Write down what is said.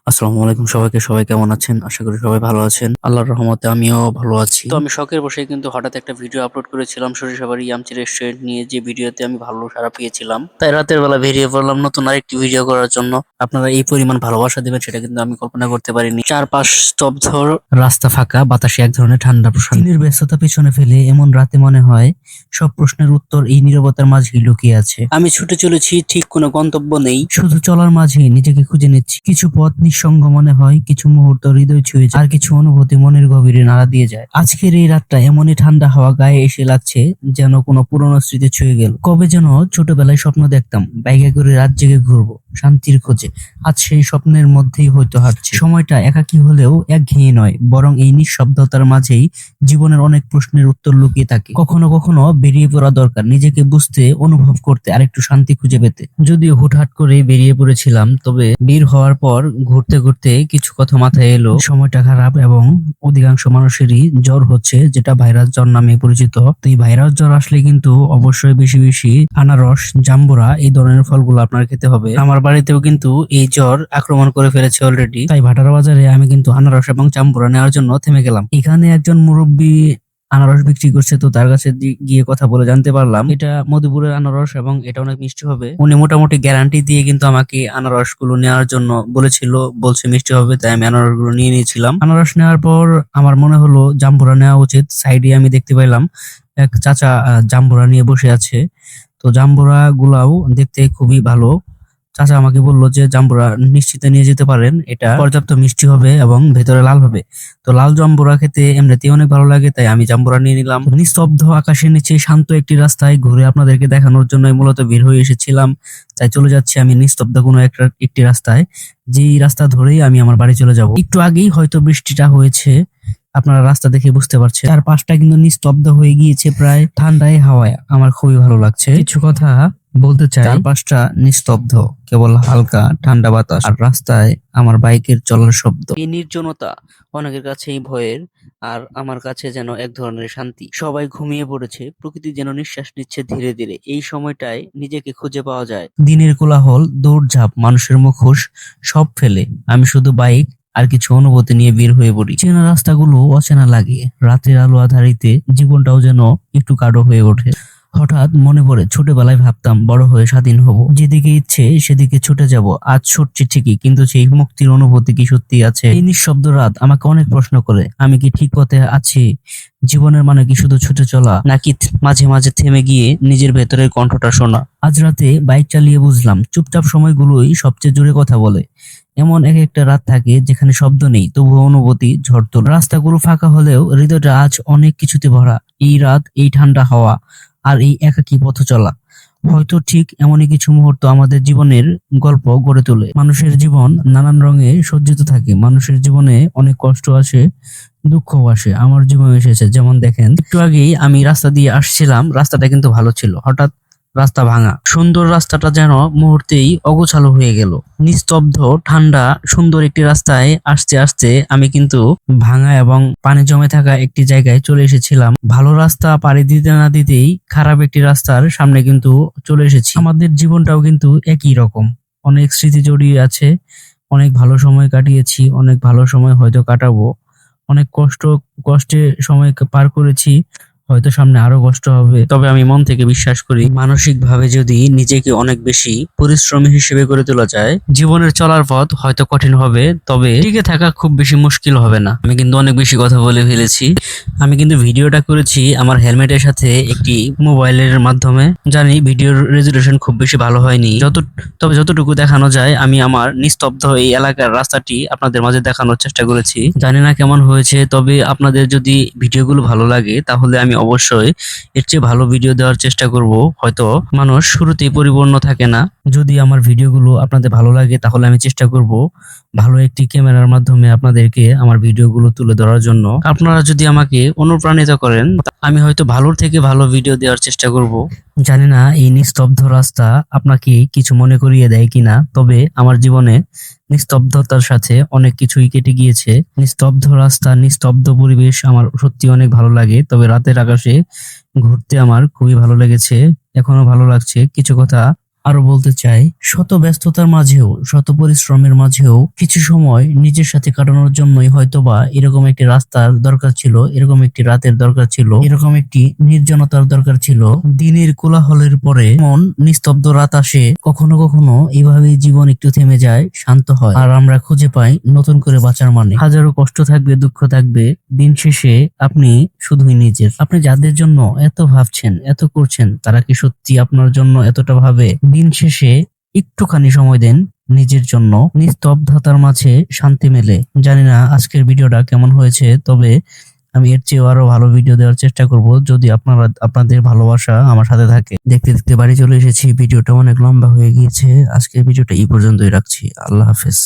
আসসালামু আলাইকুম সবাইকে। সবাই কেমন আছেন? আশা করি সবাই ভালো আছেন। আল্লাহর রহমতে আমিও ভালো আছি। তো আমি শখের বসে কিন্তু হঠাৎ একটা ভিডিও আপলোড করেছিলাম সরিষাবাড়ি ইয়ামচি রেস্টুরেন্ট নিয়ে, যে ভিডিওতে আমি ভালো সাড়া পেয়েছিলাম। তাই রাতের বেলা বেরিয়ে পড়লাম নতুন আরেকটি ভিডিও করার জন্য। আপনারা এই পরিমাণ ভালোবাসা দিবেন সেটা কিন্তু আমি কল্পনা করতে পারিনি। চারপাশ স্তব্ধ, রাস্তা ফাঁকা, বাতাসে এক ধরনের ঠান্ডা প্রশান্তি। দিনের ব্যস্ততা পেছনে ফেলে এমন রাতে মনে হয় সব প্রশ্নের উত্তর এই নীরবতার মাঝেই লুকিয়ে আছে। আমি ছুটে চলেছি, ঠিক কোনো গন্তব্য নেই, শুধু চলার মাঝে নিজেকে খুঁজে নিচ্ছি। কিছু পথ নিঃসঙ্গ মনে হয়, কিছু মুহূর্ত হৃদয় ছুঁয়ে যায়, আর কিছু অনুভূতি মনের গভীরে নাড়া দিয়ে যায়। আজকের এই রাতটা এমনই ঠান্ডা হাওয়া গায়ে এসে লাগছে, যেন কোনো পুরনো স্মৃতি ছুঁয়ে গেল। কবে যেন ছোটবেলায় স্বপ্ন দেখতাম বাইকে করে রাত জেগে ঘুরবো শান্তির খোঁজে। আজ সেই স্বপ্নের মধ্যেই হয়তো হাঁটছি। সময়টা একাকী হলেও একঘেয়ে নয়, বরং এই নিঃশব্দতার মাঝেই জীবনের অনেক প্রশ্নের উত্তর লুকিয়ে থাকে। কখনো কখনো বেরিয়ে পড়া দরকার, নিজেকে বুঝতে, অনুভব করতে, আর একটু শান্তি খুঁজে পেতে। যদিও হুটহাট করে বেরিয়ে পড়েছিলাম, তবে বের হওয়ার পর ঘুরতে ঘুরতে কিছু কথা মাথায় এলো। সময়টা খারাপ এবং অধিকাংশ মানুষেরই জ্বর হচ্ছে, যেটা ভাইরাস জ্বর নামে পরিচিত। তো এই ভাইরাস জ্বর আসলে কিন্তু অবশ্যই বেশি বেশি আনারস, জাম্বুরা এই ধরনের ফলগুলো আপনার খেতে হবে। আমার বাড়িতেও কিন্তু এই জ্বর আক্রমণ করে ফেলেছে অলরেডি, তাই ভাটারা বাজারে আমি কিন্তু আনারস এবং জাম্বুরা নেওয়ার জন্য থেমে গেলাম। এখানে একজন মুরব্বী আনারস বিক্রি করছে, তো তার কাছে গিয়ে কথা বলে জানতে পারলাম এটা মধুপুরের আনারস এবং এটা অনেক মিষ্টি হবে। উনি মোটামুটি গ্যারান্টি দিয়ে কিন্তু আমাকে আনারস গুলো নেওয়ার জন্য বলছে মিষ্টি হবে, তাই আমি আনারস গুলো নিয়ে নিয়েছিলাম। আনারস নেওয়ার পর আমার মনে হলো জাম্বুরা নেওয়া উচিত। সাইডে আমি দেখতে পাইলাম এক চাচা জাম্বুরা নিয়ে বসে আছে। তো জাম্বুরা গুলাও দেখতে খুবই ভালো। চাচা আমাকে বললো যে জাম্বুরা নিশ্চিন্তে নিয়ে যেতে পারেন, এটা পর্যাপ্ত মিষ্টি হবে এবং ভেতরে লাল হবে। তো লাল জাম্বুরা খেতে এমনিতেই অনেক ভালো লাগে, তাই আমি জাম্বুরা নিয়ে নিলাম। নিস্তব্ধ আকাশের নিচে শান্ত একটি রাস্তায় ঘুরে আপনাদেরকে দেখানোর জন্য মূলত বের হয়ে এসেছিলাম। তাই চলে যাচ্ছি আমি নিস্তব্ধ কোনো একটি রাস্তায়, যেই রাস্তা ধরেই আমি আমার বাড়ি চলে যাব। একটু আগেই হয়তো বৃষ্টিটা হয়েছে, আপনারা রাস্তা দেখে বুঝতে পারছেন। তার পাশটা কিন্তু নিস্তব্ধ হয়ে গিয়েছে, প্রায় ঠান্ডায় হাওয়ায়। আমার খুবই ভালো লাগছে। কিছু কথা বলতে চাই। চারপাশটা নিস্তব্ধ, কেবল হালকা ঠান্ডা বাতাস আর রাস্তায় আমার বাইকের চলার শব্দ। এই নির্জনতা অনেকের কাছেই ভয়ের, আর আমার কাছে যেন এক ধরনের শান্তি। সবাই ঘুমিয়ে পড়েছে, প্রকৃতি যেন নিঃশ্বাস নিচ্ছে ধীরে ধীরে। এই সময়টায় নিজেকে খুঁজে পাওয়া যায়। দিনের কোলাহল, দৌড়ঝাঁপ, মানুষের মুখোশ সব ফেলে আমি শুধু বাইক আর কিছু অনুভূতি নিয়ে বের হয়ে পড়ি। চেনা রাস্তাগুলো অচেনা লাগে, রাতের আলো আধারিতে জীবনটাও যেন একটু গাঢ় হয়ে ওঠে। হঠাৎ মনে পড়ে ছোটবেলায় ভাবতাম বড় হয়ে স্বাধীন হব, যেদিকে ইচ্ছে সেদিকে ছুটে যাব। আজ ছুটছি ঠিকই, কিন্তু সেই মুক্তির অনুভূতি কি সত্যি আছে? এই নিঃশব্দ রাত আমাকে অনেক প্রশ্ন করে, আমি কি ঠিক পথে আছি? জীবনের মানে কি শুধু ছুটে চলা, নাকি মাঝে মাঝে থেমে গিয়ে নিজের ভেতরের কণ্ঠটা শোনা? আজ রাতে বাইক চালিয়ে বুঝলাম চুপচাপ সময়গুলোই সবচেয়ে জোরে কথা বলে। এমন এক একটা রাত থাকে যেখানে শব্দ নেই, তবুও অনুভূতি ঝড় তোলে। রাস্তাগুলো ফাঁকা হলেও হৃদয়টা আজ অনেক কিছুতে ভরা। এই রাত, এই ঠান্ডা হাওয়া আর এই একাকী পথ চলা হয়তো ঠিক এমনই কিছু মুহূর্ত আমাদের জীবনের গল্প গড়ে তোলে। মানুষের জীবন নানান রঙে সজ্জিত থাকে, মানুষের জীবনে অনেক কষ্ট আসে, দুঃখও আসে। আমার জীবনে এসেছে। যেমন দেখেন, একটু আগেই আমি রাস্তা দিয়ে আসছিলাম, রাস্তাটা কিন্তু ভালো ছিল, হঠাৎ রাস্তা ভাঙা। সুন্দর রাস্তাটা যেন মুহূর্তেই অগোছালো হয়ে গেল। নিস্তব্ধ, ঠান্ডা, সুন্দর একটি রাস্তায় আসতে আসতে আমি কিন্তু ভাঙা এবং পানি জমে থাকা একটি জায়গায় চলে এসেছিলাম। ভালো রাস্তা পাড়ি দিতে না দিতেই খারাপ একটি রাস্তার সামনে কিন্তু চলে এসেছি। আমাদের জীবনটাও কিন্তু একই রকম, অনেক স্মৃতি জড়িয়ে আছে, অনেক ভালো সময় কাটিয়েছি, অনেক ভালো সময় হয়তো কাটাবো, অনেক কষ্টে সময় পার করেছি, হয়তো সামনে আরো কষ্ট হবে। তবে আমি মন থেকে বিশ্বাস করি, মানসিক ভাবে যদি নিজেকে অনেক বেশি পরিশ্রমী হিসেবে করে তোলা যায়, জীবনের চলার পথ হয়তো কঠিন হবে, তবে টিকে থাকা খুব বেশি মুশকিল হবে না। আমি কিন্তু অনেক বেশি কথা বলে ফেলেছি। আমি কিন্তু ভিডিওটা করেছি আমার হেলমেটের সাথে একটি মোবাইলের মাধ্যমে। জানি ভিডিওর রেজুলেশন খুব বেশি ভালো হয়নি, তবে যতটুকু দেখানো যায় আমি আমার নিস্তব্ধ এই এলাকার রাস্তাটি আপনাদের মাঝে দেখানোর চেষ্টা করেছি। জানি না কেমন হয়েছে, তবে আপনাদের যদি ভিডিওগুলো ভালো লাগে তাহলে আমি অবশ্যই এর চেয়ে ভালো ভিডিও দেওয়ার চেষ্টা করব। হয়তো মানুষ শুরুতেই পরিপূর্ণ থাকে না। যদি আমার ভিডিওগুলো আপনাদের ভালো লাগে তাহলে আমি চেষ্টা করব ভালো একটি ক্যামেরার মাধ্যমে আপনাদেরকে আমার ভিডিওগুলো তুলে ধরার জন্য। আপনারা যদি আমাকে অনুপ্রাণিত করেন, আমি হয়তো ভালোর থেকে ভালো ভিডিও দেওয়ার চেষ্টা করব। জানি না এই নিস্তব্ধ রাস্তা আপনাকে কিছু মনে করিয়ে দেয় কিনা, তবে আমার জীবনে নিস্তব্ধতার সাথে অনেক কিছুই কেটে গিয়েছে। নিস্তব্ধ রাস্তা, নিস্তব্ধ পরিবেশ আমার সত্যি অনেক ভালো লাগে। তবে রাতের আকাশে ঘুরতে আমার খুবই ভালো লেগেছে, এখনো ভালো লাগছে। কিছু কথা আরো বলতে চাই, শত ব্যস্ততার মাঝেও, শত পরিশ্রমের মাঝেও কিছু সময় নিজের সাথে কাটানোর জন্যই হয়তোবা এরকম একটি রাস্তার দরকার ছিল, এরকম একটি রাতের দরকার ছিল, এরকম একটি নির্জনতার দরকার ছিল। দিনের কোলাহলের পরে এমন নিস্তব্ধ রাত আসে, কখনো কখনো এইভাবেই জীবন একটু থেমে যায়, শান্ত হয়, আর আমরা খুঁজে পাই নতুন করে বাঁচার মানে। হাজারো কষ্ট থাকবে, দুঃখ থাকবে, দিন শেষে আপনি শুধুই নিজের। আপনি যাদের জন্য এত ভাবছেন, এত করছেন, তারা কি সত্যি আপনার জন্য এতটা ভাবে? দিন শেষে একটুখানি সময় দেন নিজের জন্য, নিস্তব্ধতার মাঝে শান্তি মেলে। জানি না আজকের ভিডিওটা কেমন হয়েছে, তবে আমি এর চেয়েও আরো ভালো ভিডিও দেওয়ার চেষ্টা করব যদি আপনাদের ভালোবাসা আমার সাথে থাকে। দেখতে দেখতে বাড়ি চলে এসেছি, ভিডিওটা অনেক লম্বা হয়ে গিয়েছে। আজকের ভিডিওটা এই পর্যন্তই রাখছি। আল্লাহ হাফেজ।